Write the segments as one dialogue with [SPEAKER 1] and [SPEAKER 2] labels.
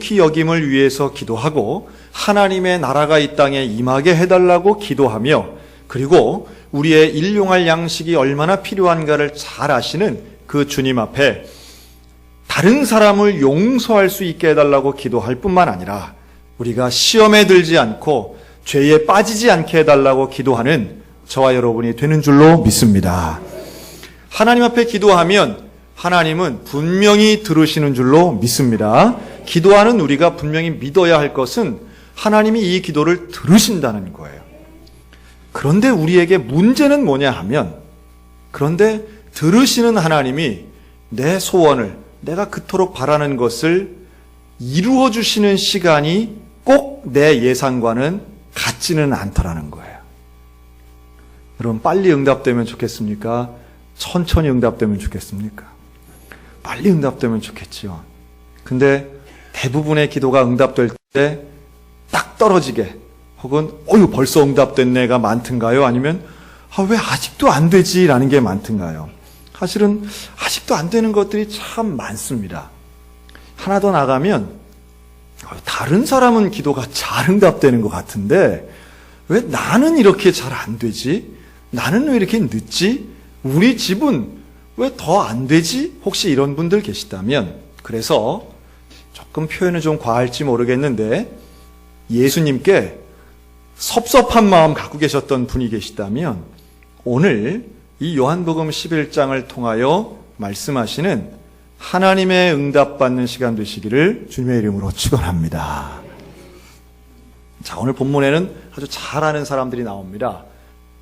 [SPEAKER 1] 거룩히 여김을 위해서 기도하고 하나님의 나라가 이 땅에 임하게 해달라고 기도하며, 그리고 우리의 일용할 양식이 얼마나 필요한가를 잘 아시는 그 주님 앞에 다른 사람을 용서할 수 있게 해달라고 기도할 뿐만 아니라 우리가 시험에 들지 않고 죄에 빠지지 않게 해달라고 기도하는 저와 여러분이 되는 줄로 믿습니다. 하나님 앞에 기도하면 하나님은 분명히 들으시는 줄로 믿습니다. 기도하는 우리가 분명히 믿어야 할 것은 하나님이 이 기도를 들으신다는 거예요. 그런데 우리에게 문제는 뭐냐 하면, 그런데 들으시는 하나님이 내 소원을, 내가 그토록 바라는 것을 이루어 주시는 시간이 꼭 내 예상과는 같지는 않더라는 거예요. 여러분, 빨리 응답되면 좋겠습니까? 천천히 응답되면 좋겠습니까? 빨리 응답되면 좋겠지요. 근데 대부분의 기도가 응답될 때 딱 떨어지게, 혹은 벌써 응답됐네가 많든가요? 아니면 왜 아직도 안 되지? 라는 게 많든가요? 사실은 아직도 안 되는 것들이 참 많습니다. 하나 더 나가면 다른 사람은 기도가 잘 응답되는 것 같은데 왜 나는 이렇게 잘 안 되지? 나는 왜 이렇게 늦지? 우리 집은 왜 더 안 되지? 혹시 이런 분들 계시다면, 그래서 조금 표현은 좀 과할지 모르겠는데 예수님께 섭섭한 마음 갖고 계셨던 분이 계시다면 오늘 이 요한복음 11장을 통하여 말씀하시는 하나님의 응답받는 시간 되시기를 주님의 이름으로 축원합니다. 자, 오늘 본문에는 아주 잘 아는 사람들이 나옵니다.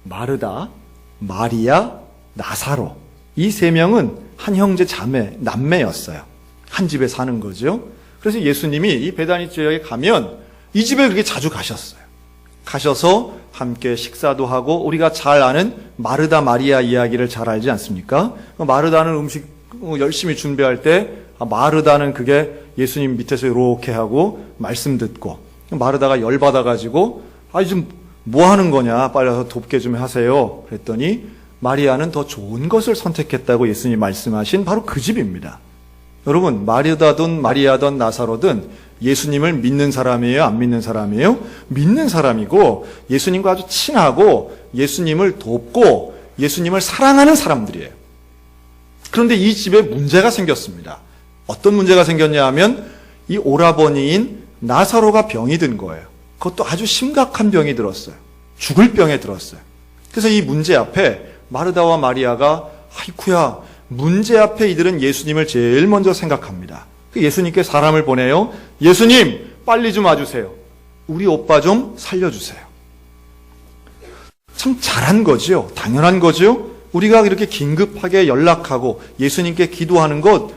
[SPEAKER 1] 마르다, 마리아, 나사로. 이 세 명은 한 형제 자매, 남매였어요. 한 집에 사는 거죠. 그래서 예수님이 이 베다니 지역에 가면 이 집에 그렇게 자주 가셨어요. 가셔서 함께 식사도 하고, 우리가 잘 아는 마르다 마리아 이야기를 잘 알지 않습니까? 마르다는 음식 열심히 준비할 때, 마르다는 그게 예수님 밑에서 이렇게 하고 말씀 듣고, 마르다가 열받아가지고 좀 뭐 하는 거냐, 빨리 와서 돕게 좀 하세요. 그랬더니 마리아는 더 좋은 것을 선택했다고 예수님이 말씀하신 바로 그 집입니다. 여러분, 마르다든 마리아든 나사로든 예수님을 믿는 사람이에요? 안 믿는 사람이에요? 믿는 사람이고, 예수님과 아주 친하고 예수님을 돕고 예수님을 사랑하는 사람들이에요. 그런데 이 집에 문제가 생겼습니다. 어떤 문제가 생겼냐 하면 이 오라버니인 나사로가 병이 든 거예요. 그것도 아주 심각한 병이 들었어요. 죽을 병에 들었어요. 그래서 이 문제 앞에 마르다와 마리아가, 아이쿠야, 문제 앞에 이들은 예수님을 제일 먼저 생각합니다. 예수님께 사람을 보내요. 예수님, 빨리 좀 와주세요. 우리 오빠 좀 살려주세요. 참 잘한 거죠. 당연한 거죠. 우리가 이렇게 긴급하게 연락하고 예수님께 기도하는 것,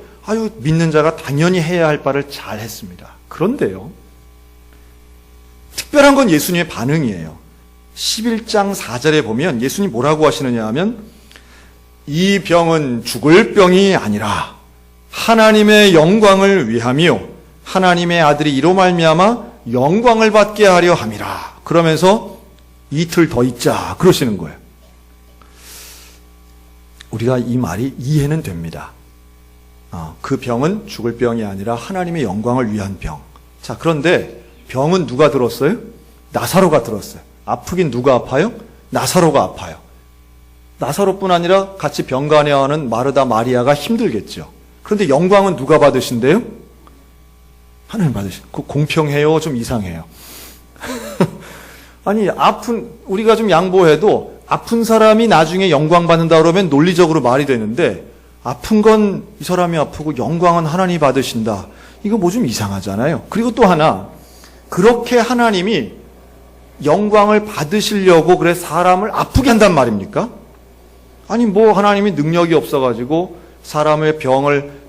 [SPEAKER 1] 믿는 자가 당연히 해야 할 바를 잘 했습니다. 그런데요, 특별한 건 예수님의 반응이에요. 11장 4절에 보면 예수님 뭐라고 하시느냐 하면, 이 병은 죽을 병이 아니라 하나님의 영광을 위하며 하나님의 아들이 이로 말미암아 영광을 받게 하려 함이라. 그러면서 이틀 더 있자 그러시는 거예요. 우리가 이 말이 이해는 됩니다. 그 병은 죽을 병이 아니라 하나님의 영광을 위한 병. 자, 그런데 병은 누가 들었어요? 나사로가 들었어요. 아프긴 누가 아파요? 나사로가 아파요. 나사로뿐 아니라 같이 병간여하는 마르다 마리아가 힘들겠죠. 그런데 영광은 누가 받으신대요? 하나님 받으신. 공평해요? 좀 이상해요. 아니, 우리가 좀 양보해도 아픈 사람이 나중에 영광 받는다 그러면 논리적으로 말이 되는데, 아픈 건 이 사람이 아프고 영광은 하나님이 받으신다. 이거 뭐 좀 이상하잖아요. 그리고 또 하나, 그렇게 하나님이 영광을 받으시려고 그래 사람을 아프게 한단 말입니까? 아니, 하나님이 능력이 없어가지고 사람의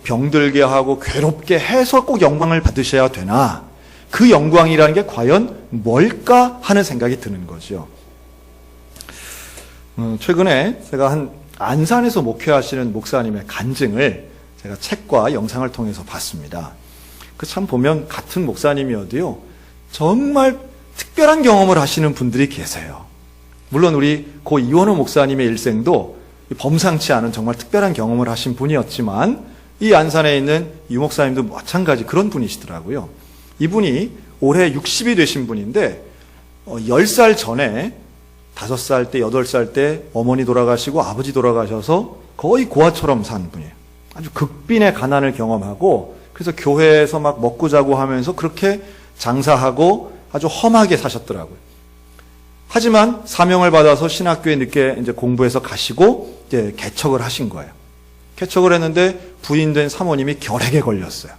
[SPEAKER 1] 병들게 하고 괴롭게 해서 꼭 영광을 받으셔야 되나? 그 영광이라는 게 과연 뭘까 하는 생각이 드는 거죠. 최근에 제가 안산에서 목회하시는 목사님의 간증을 제가 책과 영상을 통해서 봤습니다. 참 보면 같은 목사님이어도요, 정말 특별한 경험을 하시는 분들이 계세요. 물론 우리 고 이원호 목사님의 일생도 범상치 않은 정말 특별한 경험을 하신 분이었지만, 이 안산에 있는 이 목사님도 마찬가지 그런 분이시더라고요. 이분이 올해 60이 되신 분인데 10살 전에 5살 때, 8살 때 어머니 돌아가시고 아버지 돌아가셔서 거의 고아처럼 산 분이에요. 아주 극빈의 가난을 경험하고 그래서 교회에서 막 먹고 자고 하면서 그렇게 장사하고 아주 험하게 사셨더라고요. 하지만 사명을 받아서 신학교에 늦게 이제 공부해서 가시고 이제 개척을 하신 거예요. 개척을 했는데 부인된 사모님이 결핵에 걸렸어요.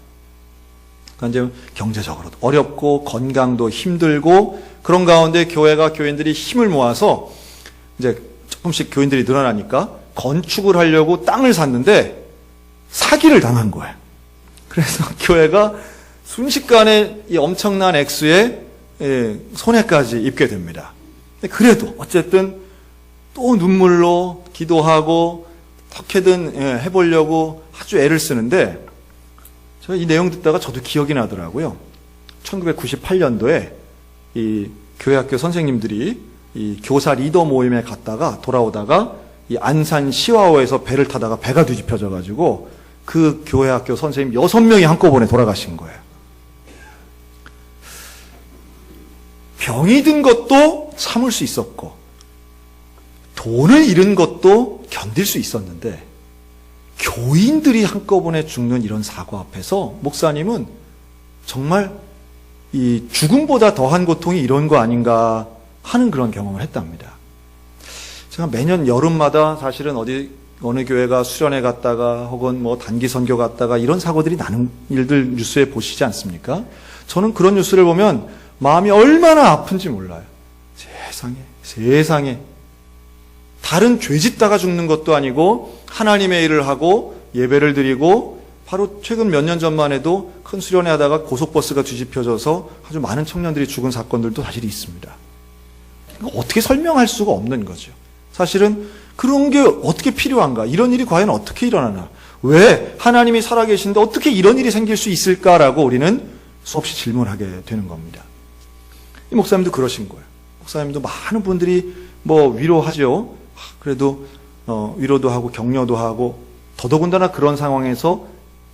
[SPEAKER 1] 그러니까 이제 경제적으로 어렵고 건강도 힘들고 그런 가운데 교인들이 힘을 모아서 이제 조금씩 교인들이 늘어나니까 건축을 하려고 땅을 샀는데 사기를 당한 거예요. 그래서 교회가 순식간에 이 엄청난 액수의 손해까지 입게 됩니다. 그래도 어쨌든 또 눈물로 기도하고 어떻게든 해보려고 아주 애를 쓰는데 제가 이 내용 듣다가 저도 기억이 나더라고요. 1998년도에 이 교회학교 선생님들이 이 교사 리더 모임에 갔다가 돌아오다가 이 안산 시화호에서 배를 타다가 배가 뒤집혀져 가지고 그 교회학교 선생님 6명이 한꺼번에 돌아가신 거예요. 병이 든 것도 참을 수 있었고 돈을 잃은 것도 견딜 수 있었는데 교인들이 한꺼번에 죽는 이런 사고 앞에서 목사님은 정말 이 죽음보다 더한 고통이 이런 거 아닌가 하는 그런 경험을 했답니다. 제가 매년 여름마다 사실은 어느 교회가 수련회 갔다가 혹은 뭐 단기 선교 갔다가 이런 사고들이 나는 일들 뉴스에 보시지 않습니까? 저는 그런 뉴스를 보면 마음이 얼마나 아픈지 몰라요. 세상에. 다른 죄 짓다가 죽는 것도 아니고 하나님의 일을 하고 예배를 드리고 바로 최근 몇 년 전만 해도 큰 수련회 하다가 고속버스가 뒤집혀져서 아주 많은 청년들이 죽은 사건들도 사실 있습니다. 어떻게 설명할 수가 없는 거죠. 사실은 그런 게 어떻게 필요한가? 이런 일이 과연 어떻게 일어나나? 왜 하나님이 살아계신데 어떻게 이런 일이 생길 수 있을까라고 우리는 수없이 질문하게 되는 겁니다. 이 목사님도 그러신 거예요. 목사님도 많은 분들이 뭐 위로하죠. 그래도 위로도 하고 격려도 하고 더더군다나 그런 상황에서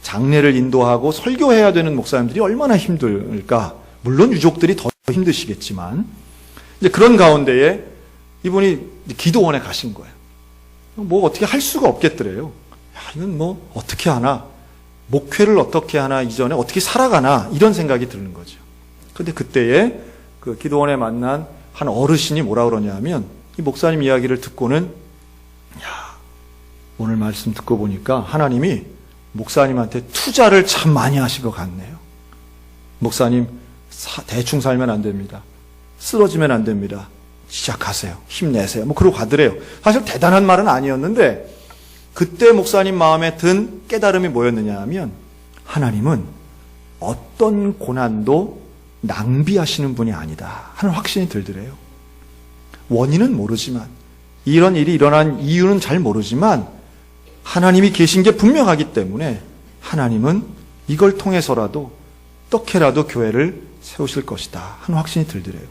[SPEAKER 1] 장례를 인도하고 설교해야 되는 목사님들이 얼마나 힘들까. 물론 유족들이 더 힘드시겠지만 이제 그런 가운데에 이분이 기도원에 가신 거예요. 뭐 어떻게 할 수가 없겠더래요. 이건 뭐 어떻게 하나, 목회를 어떻게 하나, 이전에 어떻게 살아가나 이런 생각이 드는 거죠. 그런데 그때에 그 기도원에 만난 한 어르신이 뭐라 그러냐면 이 목사님 이야기를 듣고는 오늘 말씀 듣고 보니까 하나님이 목사님한테 투자를 참 많이 하신 것 같네요. 목사님 대충 살면 안 됩니다. 쓰러지면 안 됩니다. 시작하세요. 힘내세요. 뭐 그러고 가더래요. 사실 대단한 말은 아니었는데 그때 목사님 마음에 든 깨달음이 뭐였느냐 하면 하나님은 어떤 고난도 낭비하시는 분이 아니다 하는 확신이 들더래요. 원인은 모르지만 이런 일이 일어난 이유는 잘 모르지만 하나님이 계신 게 분명하기 때문에 하나님은 이걸 통해서라도 어떻게라도 교회를 세우실 것이다 하는 확신이 들더래요.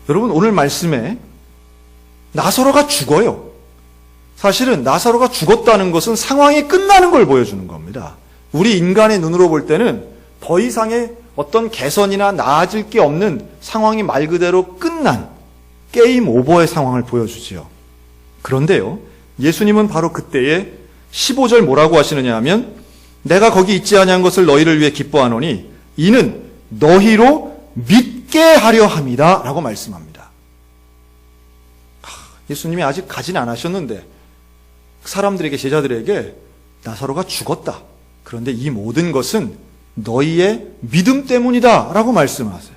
[SPEAKER 1] 여러분 오늘 말씀에 나사로가 죽어요. 사실은 나사로가 죽었다는 것은 상황이 끝나는 걸 보여주는 겁니다. 우리 인간의 눈으로 볼 때는 더 이상의 어떤 개선이나 나아질 게 없는 상황이 말 그대로 끝난 게임 오버의 상황을 보여주지요. 그런데요, 예수님은 바로 그때에 15절 뭐라고 하시느냐 하면 내가 거기 있지 아니한 것을 너희를 위해 기뻐하노니 이는 너희로 믿게 하려 함이다 라고 말씀합니다. 예수님이 아직 가진 않으셨는데 사람들에게, 제자들에게 나사로가 죽었다. 그런데 이 모든 것은 너희의 믿음 때문이다 라고 말씀하세요.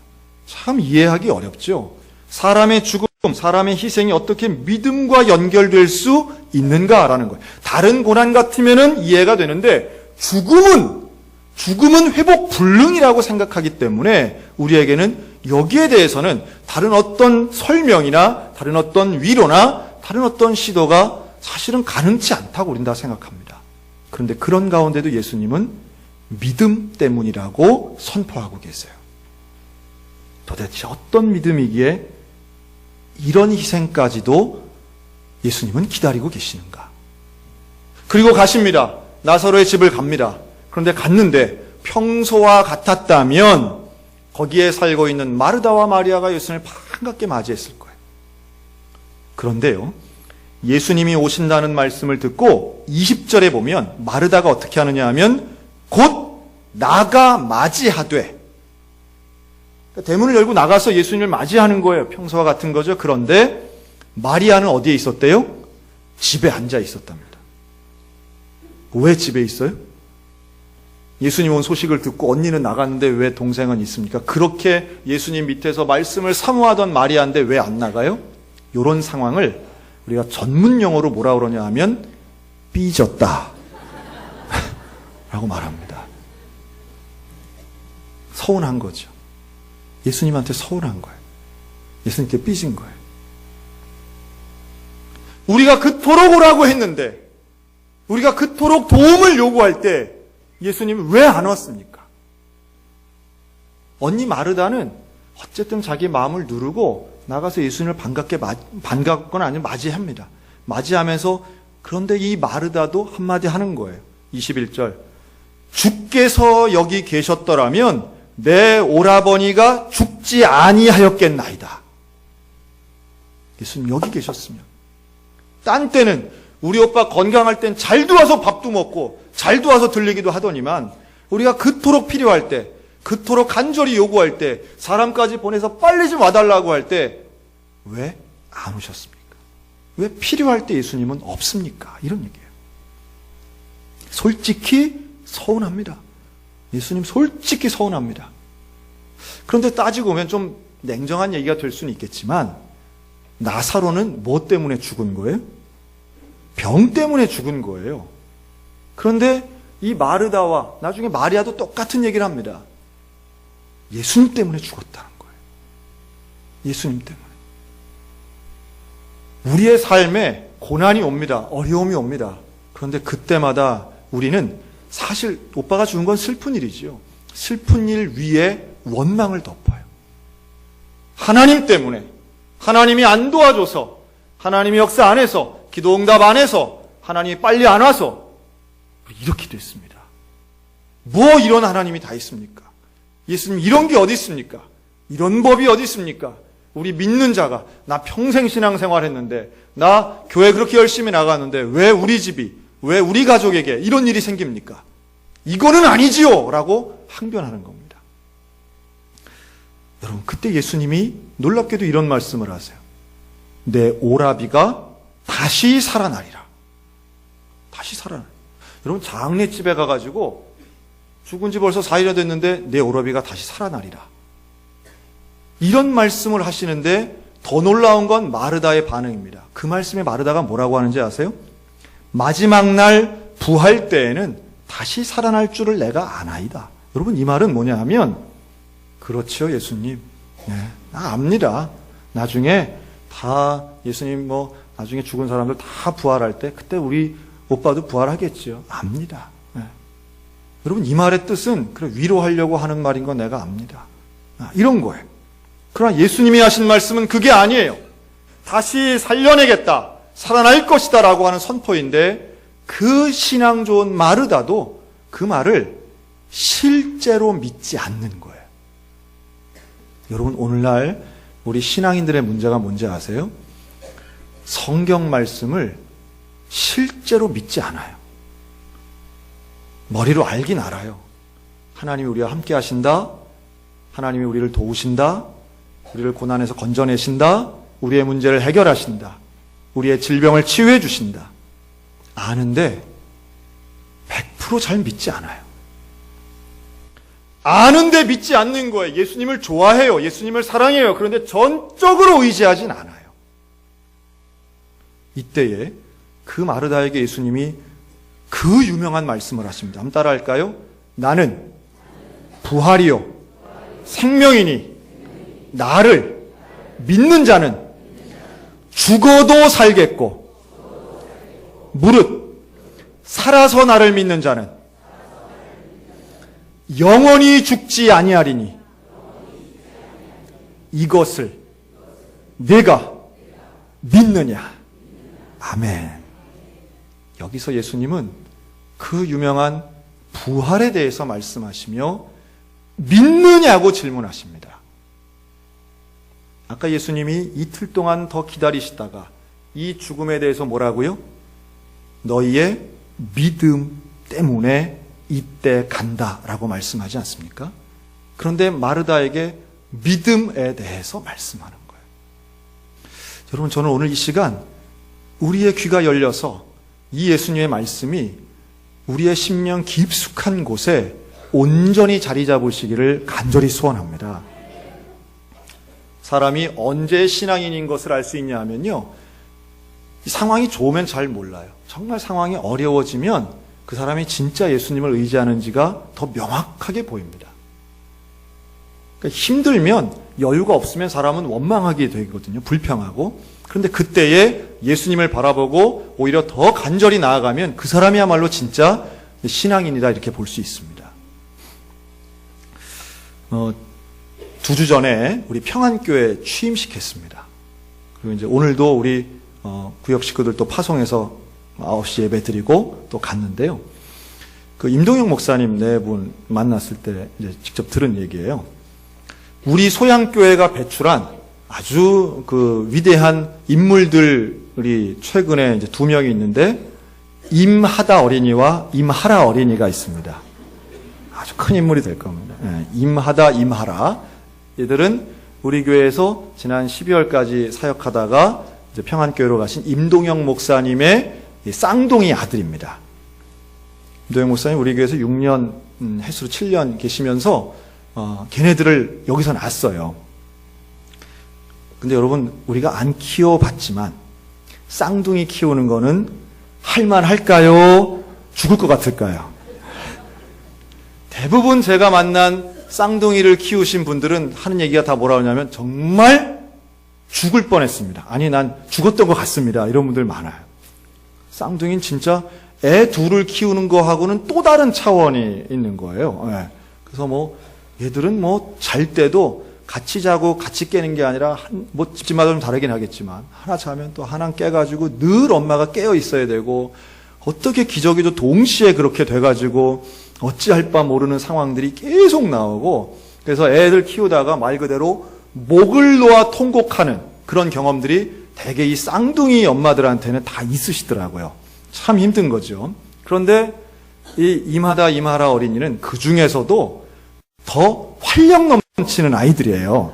[SPEAKER 1] 참 이해하기 어렵죠. 사람의 죽음, 사람의 희생이 어떻게 믿음과 연결될 수 있는가라는 거예요. 다른 고난 같으면은 이해가 되는데 죽음은 회복 불능이라고 생각하기 때문에 우리에게는 여기에 대해서는 다른 어떤 설명이나 다른 어떤 위로나 다른 어떤 시도가 사실은 가능치 않다고 우린 다 생각합니다. 그런데 그런 가운데도 예수님은 믿음 때문이라고 선포하고 계세요. 도대체 어떤 믿음이기에 이런 희생까지도 예수님은 기다리고 계시는가? 그리고 가십니다. 나사로의 집을 갑니다. 그런데 갔는데 평소와 같았다면 거기에 살고 있는 마르다와 마리아가 예수님을 반갑게 맞이했을 거예요. 그런데요, 예수님이 오신다는 말씀을 듣고 20절에 보면 마르다가 어떻게 하느냐 하면 곧 나가 맞이하되, 그러니까 대문을 열고 나가서 예수님을 맞이하는 거예요. 평소와 같은 거죠. 그런데 마리아는 어디에 있었대요? 집에 앉아 있었답니다. 왜 집에 있어요? 예수님 온 소식을 듣고 언니는 나갔는데 왜 동생은 있습니까? 그렇게 예수님 밑에서 말씀을 사모하던 마리아인데 왜 안 나가요? 이런 상황을 우리가 전문 용어로 뭐라 그러냐 하면 삐졌다 라고 말합니다. 서운한 거죠. 예수님한테 서운한 거예요. 예수님께 삐진 거예요. 우리가 그토록 오라고 했는데, 우리가 그토록 도움을 요구할 때 예수님은 왜 안 왔습니까? 언니 마르다는 어쨌든 자기 마음을 누르고 나가서 예수님을 반갑거나 아니면 맞이합니다. 맞이하면서, 그런데 이 마르다도 한마디 하는 거예요. 21절. 주께서 여기 계셨더라면 내 오라버니가 죽지 아니하였겠나이다. 예수님 여기 계셨으면. 딴 때는 우리 오빠 건강할 땐 잘 도와서 밥도 먹고 잘 도와서 들리기도 하더니만, 우리가 그토록 필요할 때, 그토록 간절히 요구할 때, 사람까지 보내서 빨리 좀 와달라고 할 때 왜 안 오셨습니까? 왜 필요할 때 예수님은 없습니까? 이런 얘기예요. 솔직히 서운합니다. 예수님 솔직히 서운합니다. 그런데 따지고 보면 좀 냉정한 얘기가 될 수는 있겠지만, 나사로는 뭐 때문에 죽은 거예요? 병 때문에 죽은 거예요. 그런데 이 마르다와 나중에 마리아도 똑같은 얘기를 합니다. 예수님 때문에 죽었다는 거예요. 예수님 때문에. 우리의 삶에 고난이 옵니다. 어려움이 옵니다. 그런데 그때마다 우리는 사실 오빠가 죽은 건 슬픈 일이지요. 슬픈 일 위에 원망을 덮어요. 하나님 때문에, 하나님이 안 도와줘서, 하나님이 역사 안 해서, 기도 응답 안 해서, 하나님이 빨리 안 와서 이렇게 됐습니다. 뭐 이런 하나님이 다 있습니까? 예수님 이런 게 어디 있습니까? 이런 법이 어디 있습니까? 우리 믿는 자가, 나 평생 신앙생활 했는데, 나 교회 그렇게 열심히 나가는데 왜 우리 집이, 왜 우리 가족에게 이런 일이 생깁니까? 이거는 아니지요! 라고 항변하는 겁니다. 여러분, 그때 예수님이 놀랍게도 이런 말씀을 하세요. 내 오라비가 다시 살아나리라. 다시 살아나리라. 여러분, 장례집에 가가지고 죽은 지 벌써 4일이나 됐는데 내 오라비가 다시 살아나리라. 이런 말씀을 하시는데 더 놀라운 건 마르다의 반응입니다. 그 말씀에 마르다가 뭐라고 하는지 아세요? 마지막 날 부활 때에는 다시 살아날 줄을 내가 아나이다. 여러분, 이 말은 뭐냐 하면, 그렇죠, 예수님. 네, 나 압니다. 나중에 다 예수님 나중에 죽은 사람들 다 부활할 때 그때 우리 오빠도 부활하겠죠. 압니다. 네. 여러분, 이 말의 뜻은 그래 위로하려고 하는 말인 건 내가 압니다. 이런 거예요. 그러나 예수님이 하신 말씀은 그게 아니에요. 다시 살려내겠다, 살아날 것이다 라고 하는 선포인데, 그 신앙 좋은 마르다도 그 말을 실제로 믿지 않는 거예요. 여러분, 오늘날 우리 신앙인들의 문제가 뭔지 아세요? 성경 말씀을 실제로 믿지 않아요. 머리로 알긴 알아요. 하나님이 우리와 함께 하신다, 하나님이 우리를 도우신다, 우리를 고난에서 건져내신다, 우리의 문제를 해결하신다, 우리의 질병을 치유해 주신다. 아는데 100% 잘 믿지 않아요. 아는데 믿지 않는 거예요. 예수님을 좋아해요. 예수님을 사랑해요. 그런데 전적으로 의지하진 않아요. 이때에 그 마르다에게 예수님이 그 유명한 말씀을 하십니다. 한번 따라 할까요? 나는 부활이요 생명이니 나를 믿는 자는 죽어도 살겠고, 무릇 살아서 나를 믿는 자는 영원히 죽지 아니하리니 이것을 내가 믿느냐. 아멘. 여기서 예수님은 그 유명한 부활에 대해서 말씀하시며 믿느냐고 질문하십니다. 아까 예수님이 이틀 동안 더 기다리시다가 이 죽음에 대해서 뭐라고요? 너희의 믿음 때문에 이때 간다라고 말씀하지 않습니까? 그런데 마르다에게 믿음에 대해서 말씀하는 거예요. 여러분, 저는 오늘 이 시간 우리의 귀가 열려서 이 예수님의 말씀이 우리의 심령 깊숙한 곳에 온전히 자리 잡으시기를 간절히 소원합니다. 사람이 언제 신앙인인 것을 알 수 있냐 하면요, 상황이 좋으면 잘 몰라요. 정말 상황이 어려워지면 그 사람이 진짜 예수님을 의지하는지가 더 명확하게 보입니다. 그러니까 힘들면, 여유가 없으면 사람은 원망하게 되거든요. 불평하고. 그런데 그때에 예수님을 바라보고 오히려 더 간절히 나아가면 그 사람이야말로 진짜 신앙인이다, 이렇게 볼 수 있습니다. 2주 전에 우리 평안교회 취임식 했습니다. 그리고 이제 오늘도 우리 구역 식구들 또 파송해서 9시 예배 드리고 또 갔는데요. 그 임동영 목사님 네 분 만났을 때 이제 직접 들은 얘기예요. 우리 소양교회가 배출한 아주 그 위대한 인물들이 최근에 이제 2명이 있는데, 임하다 어린이와 임하라 어린이가 있습니다. 아주 큰 인물이 될 겁니다. 임하다, 임하라. 얘들은 우리 교회에서 지난 12월까지 사역하다가 이제 평안교회로 가신 임동영 목사님의 쌍둥이 아들입니다. 임동영 목사님 우리 교회에서 6년, 횟수로 7년 계시면서 걔네들을 여기서 낳았어요. 근데 여러분, 우리가 안 키워봤지만 쌍둥이 키우는 거는 할만할까요? 죽을 것 같을까요? 대부분 제가 만난 쌍둥이를 키우신 분들은 하는 얘기가 다 뭐라 하냐면 정말 죽을 뻔했습니다. 아니, 난 죽었던 것 같습니다. 이런 분들 많아요. 쌍둥이는 진짜 애 둘을 키우는 거하고는 또 다른 차원이 있는 거예요. 그래서 뭐 얘들은 뭐 잘 때도 같이 자고 같이 깨는 게 아니라 뭐 집집마다 좀 다르긴 하겠지만 하나 자면 또 하나 깨가지고 늘 엄마가 깨어 있어야 되고, 어떻게 기저귀도 동시에 그렇게 돼가지고 어찌할 바 모르는 상황들이 계속 나오고, 그래서 애들 키우다가 말 그대로 목을 놓아 통곡하는 그런 경험들이 대개 이 쌍둥이 엄마들한테는 다 있으시더라고요. 참 힘든 거죠. 그런데 이 임하다 임하라 어린이는 그 중에서도 더 활력 넘치는 아이들이에요.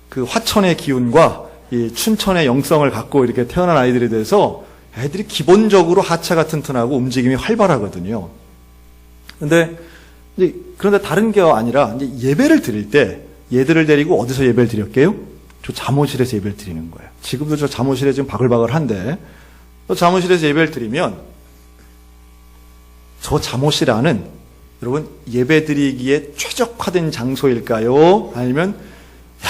[SPEAKER 1] 그 화천의 기운과 이 춘천의 영성을 갖고 이렇게 태어난 아이들이 돼서 애들이 기본적으로 하체가 튼튼하고 움직임이 활발하거든요. 그런데 다른 게 아니라 이제 예배를 드릴 때 얘들을 데리고 어디서 예배를 드렸게요? 저 잠옷실에서 예배를 드리는 거예요. 지금도 저 잠옷실에 지금 바글바글한데, 저 잠옷실에서 예배를 드리면 저 잠옷실 안은 여러분 예배 드리기에 최적화된 장소일까요? 아니면 야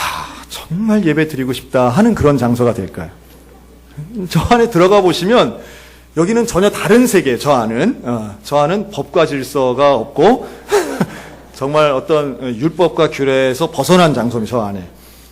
[SPEAKER 1] 정말 예배 드리고 싶다 하는 그런 장소가 될까요? 저 안에 들어가 보시면 여기는 전혀 다른 세계. 저 안은 법과 질서가 없고 정말 어떤 율법과 규례에서 벗어난 장소입니다. 저 안에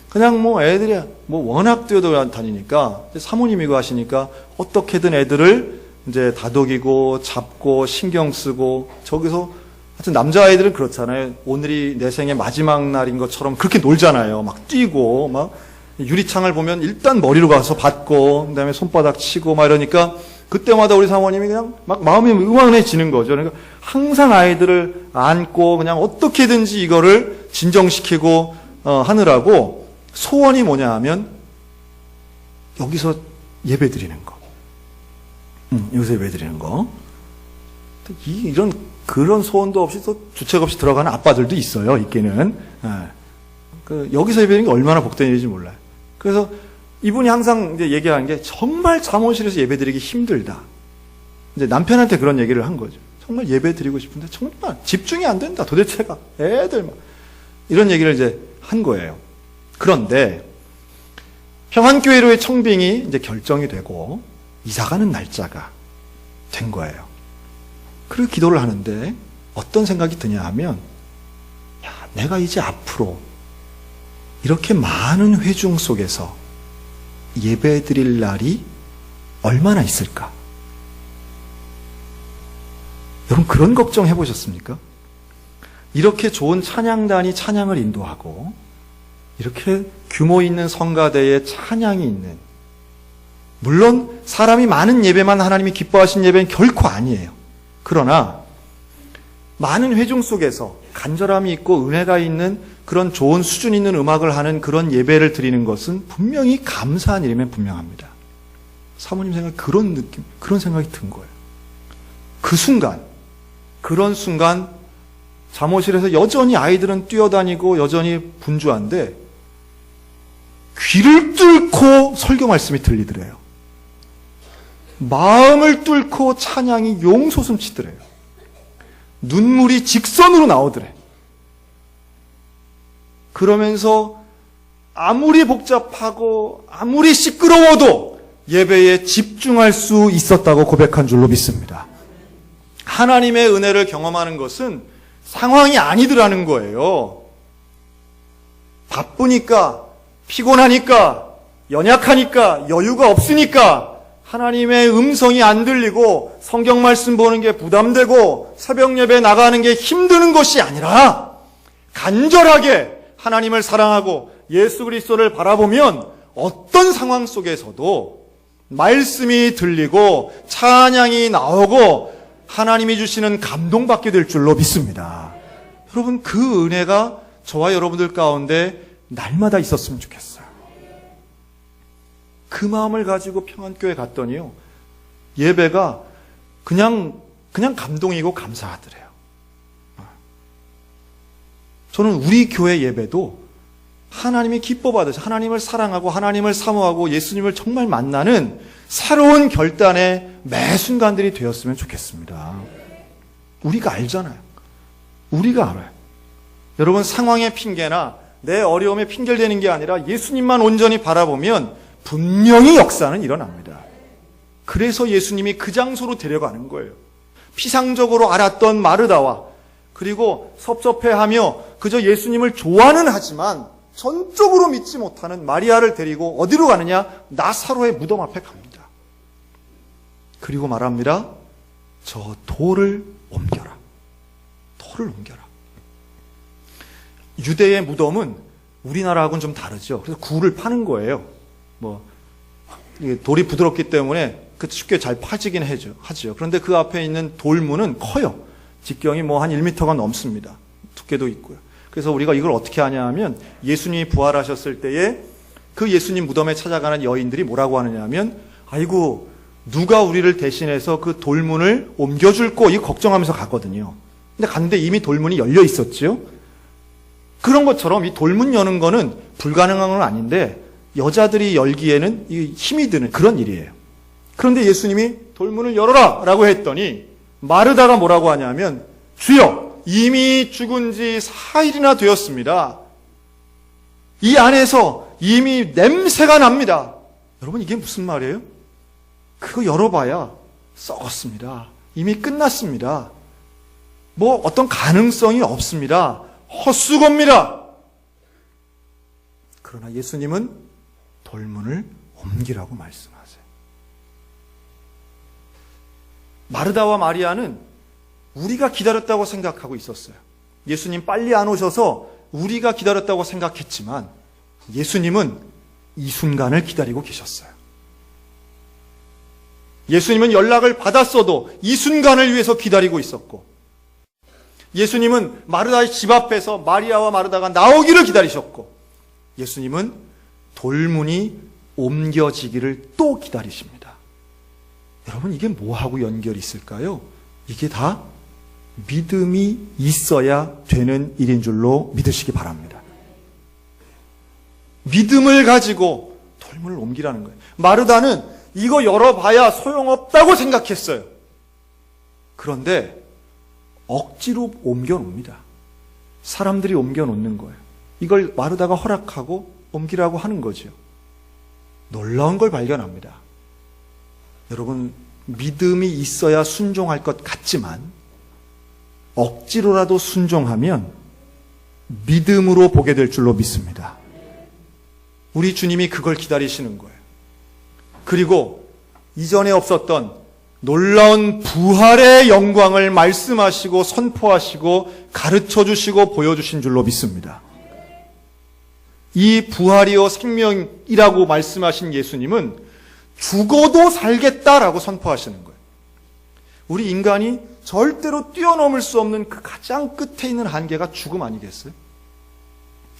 [SPEAKER 1] 그냥 뭐 애들이 뭐 워낙 뛰어다니니까 사모님이고 하시니까 어떻게든 애들을 이제 다독이고 잡고 신경 쓰고, 저기서 하여튼 남자아이들은 그렇잖아요. 오늘이 내 생의 마지막 날인 것처럼 그렇게 놀잖아요. 막 뛰고, 막 유리창을 보면 일단 머리로 가서 받고, 그 다음에 손바닥 치고 막 이러니까 그때마다 우리 사모님이 그냥 막 마음이 응원해지는 거죠. 그러니까 항상 아이들을 안고 그냥 어떻게든지 이거를 진정시키고 하느라고 소원이 뭐냐 하면 여기서 예배 드리는 거. 여기서 예배 드리는 거. 이런 그런 소원도 없이 또 주책 없이 들어가는 아빠들도 있어요. 있기는. 여기서 예배 드리는 게 얼마나 복된 일인지 몰라요. 그래서 이분이 항상 이제 얘기하는 게 정말 잠원실에서 예배 드리기 힘들다. 이제 남편한테 그런 얘기를 한 거죠. 정말 예배 드리고 싶은데 정말 집중이 안 된다. 도대체가 애들 막 이런 얘기를 이제 한 거예요. 그런데 평안교회로의 청빙이 이제 결정이 되고 이사가는 날짜가 된 거예요. 그리고 기도를 하는데 어떤 생각이 드냐 하면, 야, 내가 이제 앞으로 이렇게 많은 회중 속에서 예배 드릴 날이 얼마나 있을까? 여러분 그런 걱정 해보셨습니까? 이렇게 좋은 찬양단이 찬양을 인도하고 이렇게 규모 있는 성가대에 찬양이 있는, 물론 사람이 많은 예배만 하나님이 기뻐하신 예배는 결코 아니에요. 그러나 많은 회중 속에서 간절함이 있고 은혜가 있는 그런 좋은 수준 있는 음악을 하는 그런 예배를 드리는 것은 분명히 감사한 일이면 분명합니다. 사모님 생각 그런 느낌, 그런 생각이 든 거예요. 그 순간, 그런 순간 잠옷실에서 여전히 아이들은 뛰어다니고 여전히 분주한데 귀를 뚫고 설교 말씀이 들리더래요. 마음을 뚫고 찬양이 용솟음치더래요. 눈물이 직선으로 나오더래. 그러면서 아무리 복잡하고 아무리 시끄러워도 예배에 집중할 수 있었다고 고백한 줄로 믿습니다. 하나님의 은혜를 경험하는 것은 상황이 아니더라는 거예요. 바쁘니까, 피곤하니까, 연약하니까, 여유가 없으니까 하나님의 음성이 안 들리고 성경 말씀 보는 게 부담되고 새벽 예배 나가는 게 힘드는 것이 아니라 간절하게 하나님을 사랑하고 예수 그리스도를 바라보면 어떤 상황 속에서도 말씀이 들리고 찬양이 나오고 하나님이 주시는 감동받게 될 줄로 믿습니다. 여러분 그 은혜가 저와 여러분들 가운데 날마다 있었으면 좋겠어요. 그 마음을 가지고 평안교회 갔더니요, 예배가 그냥 감동이고 감사하더래요. 저는 우리 교회 예배도 하나님이 기뻐받으셔 하나님을 사랑하고 하나님을 사모하고 예수님을 정말 만나는 새로운 결단의 매 순간들이 되었으면 좋겠습니다. 우리가 알잖아요. 우리가 알아요. 여러분 상황의 핑계나 내 어려움에 핑계를 대는 게 아니라 예수님만 온전히 바라보면 분명히 역사는 일어납니다. 그래서 예수님이 그 장소로 데려가는 거예요. 피상적으로 알았던 마르다와 그리고 섭섭해하며 그저 예수님을 좋아는 하지만 전적으로 믿지 못하는 마리아를 데리고 어디로 가느냐? 나사로의 무덤 앞에 갑니다. 그리고 말합니다. 저 돌을 옮겨라. 돌을 옮겨라. 유대의 무덤은 우리나라하고는 좀 다르죠. 그래서 굴을 파는 거예요. 돌이 부드럽기 때문에 쉽게 잘 파지긴 하죠. 그런데 그 앞에 있는 돌문은 커요. 직경이 한 1m가 넘습니다. 두께도 있고요. 그래서 우리가 이걸 어떻게 하냐 하면 예수님이 부활하셨을 때에 그 예수님 무덤에 찾아가는 여인들이 뭐라고 하느냐 하면 아이고 누가 우리를 대신해서 그 돌문을 옮겨줄 거 이거 걱정하면서 가거든요. 근데 갔는데 이미 돌문이 열려 있었죠. 그런 것처럼 이 돌문 여는 거는 불가능한 건 아닌데 여자들이 열기에는 힘이 드는 그런 일이에요. 그런데 예수님이 돌문을 열어라 라고 했더니 마르다가 뭐라고 하냐면 주여 이미 죽은 지 4일이나 되었습니다. 이 안에서 이미 냄새가 납니다. 여러분 이게 무슨 말이에요? 그거 열어봐야 썩었습니다. 이미 끝났습니다. 어떤 가능성이 없습니다. 헛수고입니다. 그러나 예수님은 돌문을 옮기라고 말씀하세요. 마르다와 마리아는 우리가 기다렸다고 생각하고 있었어요. 예수님 빨리 안 오셔서 우리가 기다렸다고 생각했지만 예수님은 이 순간을 기다리고 계셨어요. 예수님은 연락을 받았어도 이 순간을 위해서 기다리고 있었고 예수님은 마르다의 집 앞에서 마리아와 마르다가 나오기를 기다리셨고 예수님은 돌문이 옮겨지기를 또 기다리십니다. 여러분 이게 뭐하고 연결이 있을까요? 이게 다 믿음이 있어야 되는 일인 줄로 믿으시기 바랍니다. 믿음을 가지고 돌문을 옮기라는 거예요. 마르다는 이거 열어봐야 소용없다고 생각했어요. 그런데 억지로 옮겨놓습니다. 사람들이 옮겨놓는 거예요. 이걸 마르다가 허락하고 옮기라고 하는 거죠. 놀라운 걸 발견합니다. 여러분 믿음이 있어야 순종할 것 같지만 억지로라도 순종하면 믿음으로 보게 될 줄로 믿습니다. 우리 주님이 그걸 기다리시는 거예요. 그리고 이전에 없었던 놀라운 부활의 영광을 말씀하시고 선포하시고 가르쳐주시고 보여주신 줄로 믿습니다. 이 부활이요 생명이라고 말씀하신 예수님은 죽어도 살겠다라고 선포하시는 거예요. 우리 인간이 절대로 뛰어넘을 수 없는 그 가장 끝에 있는 한계가 죽음 아니겠어요?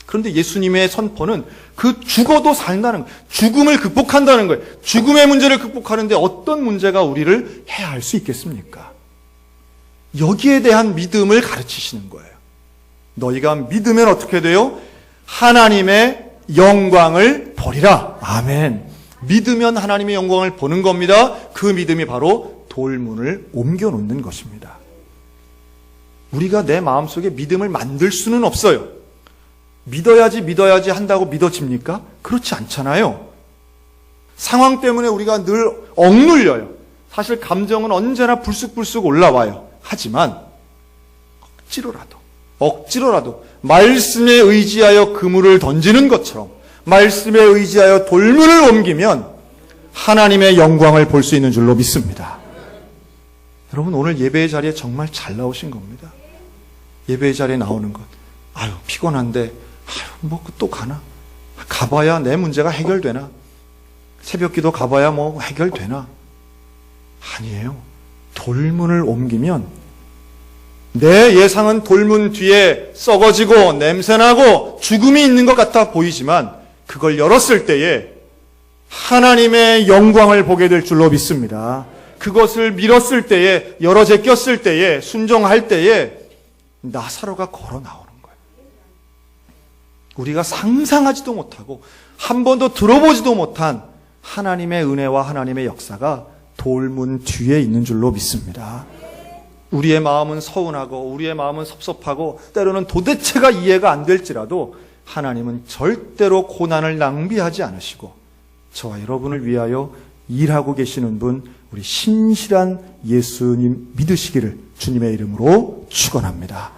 [SPEAKER 1] 그런데 예수님의 선포는 그 죽어도 산다는 거예요. 죽음을 극복한다는 거예요. 죽음의 문제를 극복하는데 어떤 문제가 우리를 해할 수 있겠습니까? 여기에 대한 믿음을 가르치시는 거예요. 너희가 믿으면 어떻게 돼요? 하나님의 영광을 보리라. 아멘. 믿으면 하나님의 영광을 보는 겁니다. 그 믿음이 바로 돌문을 옮겨놓는 것입니다. 우리가 내 마음속에 믿음을 만들 수는 없어요. 믿어야지 한다고 믿어집니까? 그렇지 않잖아요. 상황 때문에 우리가 늘 억눌려요. 사실 감정은 언제나 불쑥불쑥 올라와요. 하지만 억지로라도 말씀에 의지하여 그물을 던지는 것처럼 말씀에 의지하여 돌문을 옮기면 하나님의 영광을 볼 수 있는 줄로 믿습니다. 여러분, 오늘 예배의 자리에 정말 잘 나오신 겁니다. 예배의 자리에 나오는 것. 아유, 피곤한데 뭐 또 가나? 가봐야 내 문제가 해결되나? 새벽기도 가봐야 뭐 해결되나? 아니에요. 돌문을 옮기면 내 예상은 돌문 뒤에 썩어지고 냄새나고 죽음이 있는 것 같아 보이지만 그걸 열었을 때에 하나님의 영광을 보게 될 줄로 믿습니다. 그것을 밀었을 때에, 열어 제꼈을 때에, 순종할 때에 나사로가 걸어 나오는 거예요. 우리가 상상하지도 못하고 한 번도 들어보지도 못한 하나님의 은혜와 하나님의 역사가 돌문 뒤에 있는 줄로 믿습니다. 우리의 마음은 서운하고 우리의 마음은 섭섭하고 때로는 도대체가 이해가 안 될지라도 하나님은 절대로 고난을 낭비하지 않으시고 저와 여러분을 위하여 일하고 계시는 분, 우리 신실한 예수님 믿으시기를 주님의 이름으로 축원합니다.